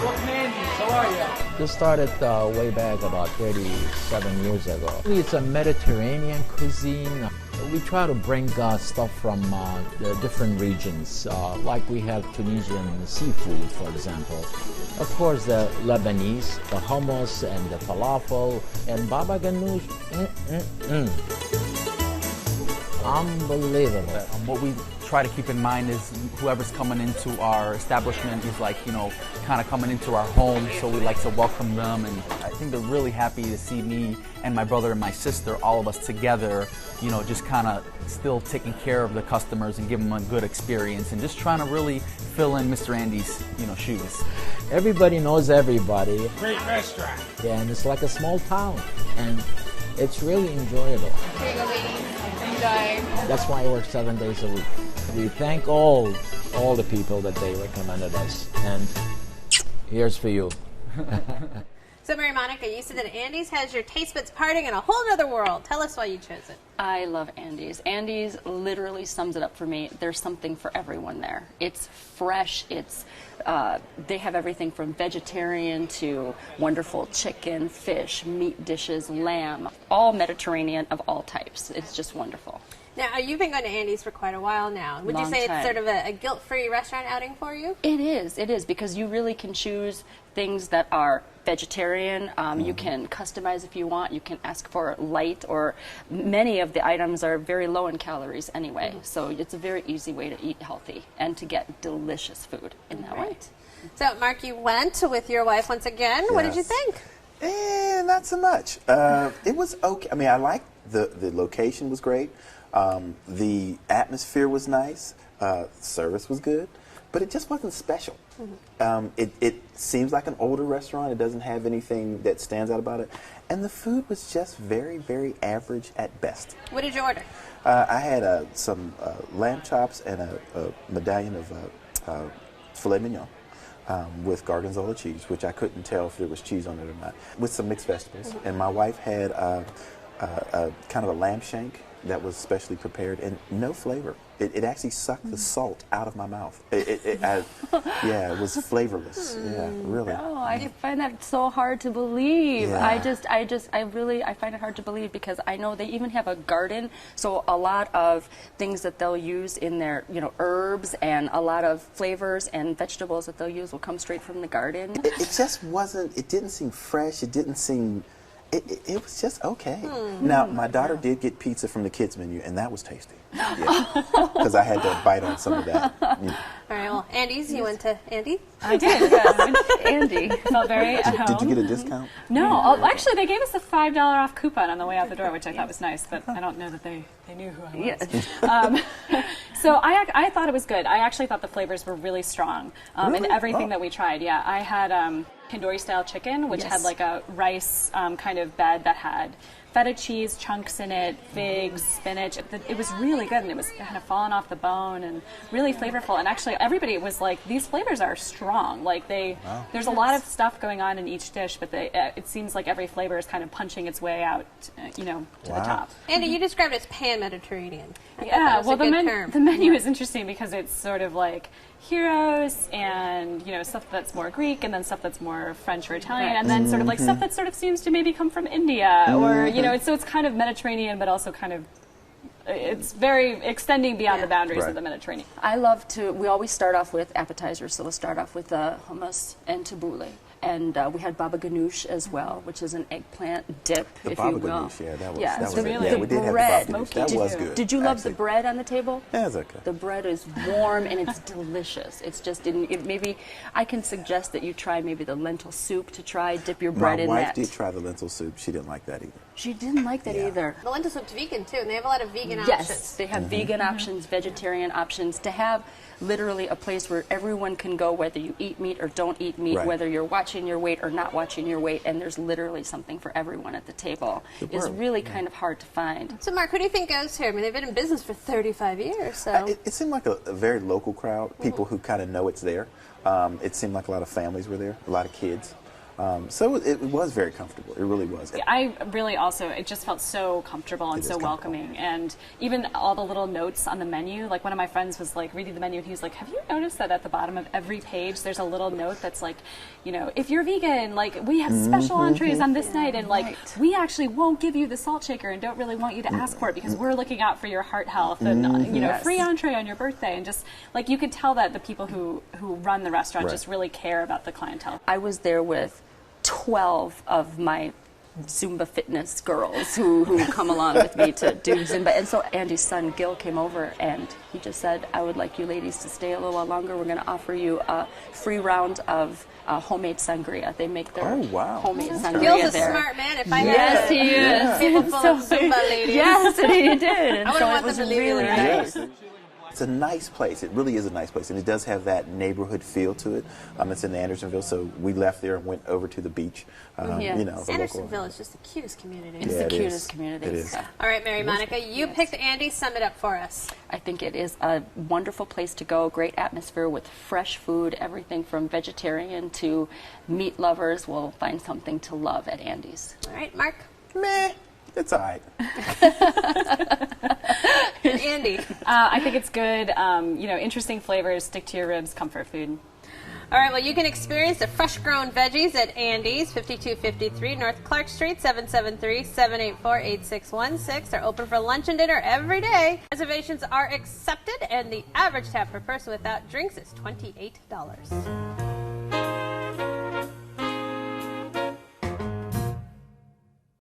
welcome to Andie. How are you? This started way back about 37 years ago. It's a Mediterranean cuisine. We try to bring stuff from the different regions, like we have Tunisian seafood, for example. Of course, the Lebanese, the hummus and the falafel, and baba ganoush. Unbelievable. What we try to keep in mind is whoever's coming into our establishment is like, you know, kind of coming into our home, so we like to welcome them, and I think they're really happy to see me and my brother and my sister, all of us together, you know, just kind of still taking care of the customers and giving them a good experience and just trying to really fill in Mr. Andie's, you know, shoes. Everybody knows everybody. Great restaurant. Yeah, and it's like a small town, and it's really enjoyable. Here you go, ladies. Enjoy. That's why I work 7 days a week. We thank all the people that they recommended us, and here's for you. So, Mary Monica, you said that Andie's has your taste buds partying in a whole other world. Tell us why you chose it. I love Andie's. Andie's literally sums it up for me. There's something for everyone there. It's fresh. It's they have everything from vegetarian to wonderful chicken, fish, meat dishes, lamb, all Mediterranean of all types. It's just wonderful. Now, you've been going to Andie's for quite a while now. Would you say it's sort of a guilt-free restaurant outing for you? It is, because you really can choose things that are vegetarian. You can customize if you want. You can ask for light, or many of the items are very low in calories anyway. So it's a very easy way to eat healthy and to get delicious food in that way. So, Mark, you went with your wife once again. What did you think? Not so much. It was okay. I mean, I liked the location was great. The atmosphere was nice. Service was good, but it just wasn't special. It seems like an older restaurant. It doesn't have anything that stands out about it. And the food was just very, very average at best. What did you order? I had some lamb chops and a medallion of filet mignon with gorgonzola cheese, which I couldn't tell if there was cheese on it or not, with some mixed vegetables. And my wife had kind of a lamb shank that was specially prepared, and no flavor. It actually sucked the salt out of my mouth. Yeah, it was flavorless. Yeah, really. Oh, I find that so hard to believe. Yeah. I find it hard to believe, because I know they even have a garden, so a lot of things that they'll use in their, you know, herbs and a lot of flavors and vegetables that they'll use will come straight from the garden. It just wasn't, it didn't seem fresh, it didn't seem, it was just okay. Now, my daughter did get pizza from the kids menu, and that was tasty. Yeah, because I had to bite on some of that. All right, well, Andie's, you went to Andie? I did, yes. I went to Andie. Felt very at home. Did you get a discount? No, actually, they gave us a $5 off coupon on the way out the door, which I thought was nice, but I don't know that they knew who I was. So I thought it was good. I actually thought the flavors were really strong in everything that we tried. Yeah, I had tandoori-style chicken, which had like a rice kind of bed that had feta cheese chunks in it, figs, spinach. It was really good, and it was kind of falling off the bone and really flavorful. And actually, everybody was like, these flavors are strong. Like there's a lot of stuff going on in each dish, but it seems like every flavor is kind of punching its way out, you know, to the top. Andie, you described it as pan-Mediterranean. Yeah, well, the menu is interesting because it's sort of like heroes and, you know, stuff that's more Greek, and then stuff that's more French or Italian, and then sort of like stuff that sort of seems to maybe come from India, or, you know, so it's kind of Mediterranean, but also kind of, it's very extending beyond the boundaries of the Mediterranean. I love to, we always start off with appetizers, so we'll start off with hummus and tabbouleh. And we had baba ganoush as well, which is an eggplant dip, if you will. The baba ganoush, yeah, that was the, really, the yeah, we did have bread. the baba ganoush. That was good. Did you love the bread on the table? Yeah, it's okay. The bread is warm and it's delicious. It's just, maybe I can suggest that you try maybe the lentil soup to try, dip your bread in that. My wife did try the lentil soup. She didn't like that either. She didn't like that either. The lentil soup's vegan too, and they have a lot of vegan options. Yes, they have vegan options, vegetarian options. To have literally a place where everyone can go, whether you eat meat or don't eat meat, whether you're watching your weight or not watching your weight, and there's literally something for everyone at the table, is really kind of hard to find. So, Mark, who do you think goes here? I mean, they've been in business for 35 years, so... It seemed like a very local crowd, people who kind of know it's there. It seemed like a lot of families were there, a lot of kids. So it was very comfortable. It really was. I really also, it just felt so comfortable and so welcoming. And even all the little notes on the menu, like one of my friends was like reading the menu and he was like, have you noticed that at the bottom of every page there's a little note that's like, you know, if you're vegan, like we have special entrees on this night, and like we actually won't give you the salt shaker and don't really want you to ask for it because we're looking out for your heart health, and you know, free entree on your birthday. And just like you could tell that the people who run the restaurant just really care about the clientele. I was there with 12 of my Zumba fitness girls who come along with me to do Zumba. And so Andie's son, Gil, came over and he just said, I would like you ladies to stay a little while longer. We're going to offer you a free round of homemade sangria. They make their homemade sangria Gil's there. a smart man. If I Yes, he is. people full of Zumba ladies. Yes, and he did. And I so want it was them to leave really you nice. It's a nice place. It really is a nice place, and it does have that neighborhood feel to it. It's in Andersonville, so we left there and went over to the beach. You know, the Andersonville local. is just the cutest community. It's the cutest community. It is. All right, Mary Monica, you picked Andie. Sum it up for us. I think it is a wonderful place to go, great atmosphere with fresh food, everything from vegetarian to meat lovers will find something to love at Andie's. All right, Mark? Meh. It's all right. Andie? I think it's good. You know, interesting flavors, stick to your ribs, comfort food. All right, well, you can experience the fresh-grown veggies at Andie's, 5253 North Clark Street, 773-784-8616. They're open for lunch and dinner every day. Reservations are accepted, and the average tab per person without drinks is $28.